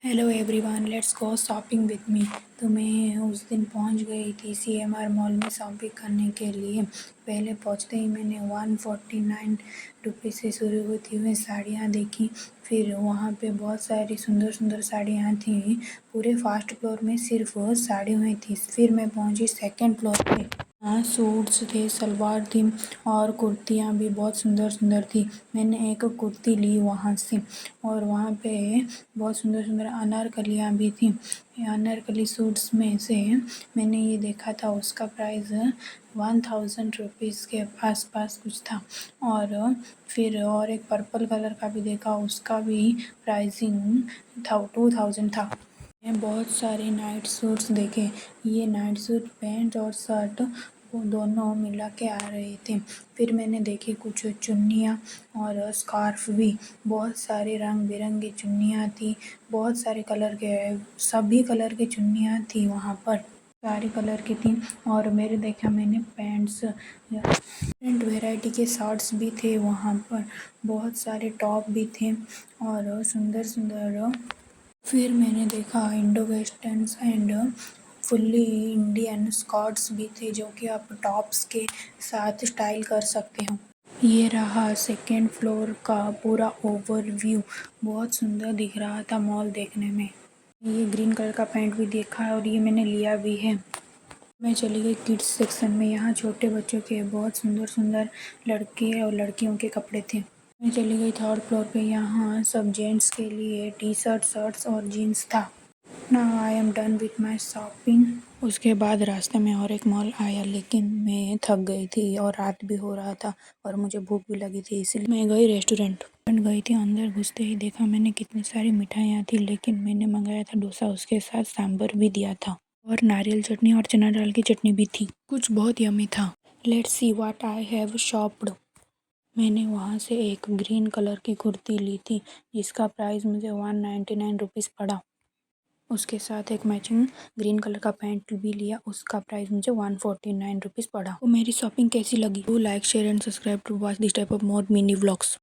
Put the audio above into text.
Hello everyone, let's go shopping with me. तो मैं उस दिन पहुंच गई थी CMR मॉल में शॉपिंग करने के लिए। पहले पहुंचते ही मैंने 149 रुपये से शुरू होती हुई साड़ियां देखी। फिर वहां पे बहुत सारी सुंदर सुंदर साड़ियां थी। पूरे फर्स्ट फ्लोर में सिर्फ साड़ियों में थी। फिर मैं पहुंची सेकंड फ्लोर पे। हाँ, सूट्स थे, सलवार थी और कुर्तियाँ भी बहुत सुंदर सुंदर थी। मैंने एक कुर्ती ली वहाँ से और वहाँ पे बहुत सुंदर सुंदर अनारकलियाँ भी थी। अनारकली सूट्स में से मैंने ये देखा था, उसका प्राइस 1000 रुपीज़ के आसपास कुछ था। और फिर और एक पर्पल कलर का भी देखा, उसका भी प्राइसिंग था 2000 था। मैं बहुत सारे नाइट सूट्स देखे। ये नाइट सूट पैंट और शर्ट वो दोनों मिला के आ रहे थे। फिर मैंने देखे कुछ चुन्नियाँ और स्कार्फ भी। बहुत सारे रंग बिरंगी चुन्नियाँ थी, बहुत सारे कलर के, सभी कलर की चुन्नियाँ थी वहाँ पर, सारे कलर की थी। और मैंने पैंट्स, डिफरेंट वेराइटी के शर्ट्स भी थे वहाँ पर, बहुत सारे टॉप भी थे और सुंदर सुंदर। फिर मैंने देखा Indo westerns and fully Indian skirts भी थे, जो कि आप टॉप्स के साथ स्टाइल कर सकते हो। ये रहा सेकेंड फ्लोर का पूरा ओवरव्यू। बहुत सुंदर दिख रहा था मॉल देखने में। ये ग्रीन कलर का पैंट भी देखा है और ये मैंने लिया भी है। मैं चली गई किड्स सेक्शन में। यहाँ छोटे बच्चों के बहुत सुंदर सुंदर लड़के और लड़कियों के कपड़े थे। मैं चली गई थर्ड फ्लोर पे। यहाँ सब जेंट्स के लिए टी शर्ट, शर्ट्स और जीन्स था। Now I am done with my shopping. उसके बाद रास्ते में और एक मॉल आया, लेकिन मैं थक गई थी और रात भी हो रहा था और मुझे भूख भी लगी थी, इसलिए मैं गई रेस्टोरेंट गई थी। अंदर घुसते ही देखा मैंने कितनी सारी मिठाइयाँ थी, लेकिन मैंने मंगाया था डोसा, उसके साथ सांभर भी दिया था और नारियल चटनी और चना दाल की चटनी भी थी। कुछ बहुत यमी था। Let's see what I have शॉप्ड। मैंने वहाँ से एक ग्रीन कलर की कुर्ती ली थी, जिसका प्राइस मुझे 199 रुपीज़ पड़ा। उसके साथ एक मैचिंग ग्रीन कलर का पैंट भी लिया, उसका प्राइस मुझे 149 रुपीज़ पड़ा। तो मेरी शॉपिंग कैसी लगी? Do like, share and subscribe to watch this type of more mini vlogs.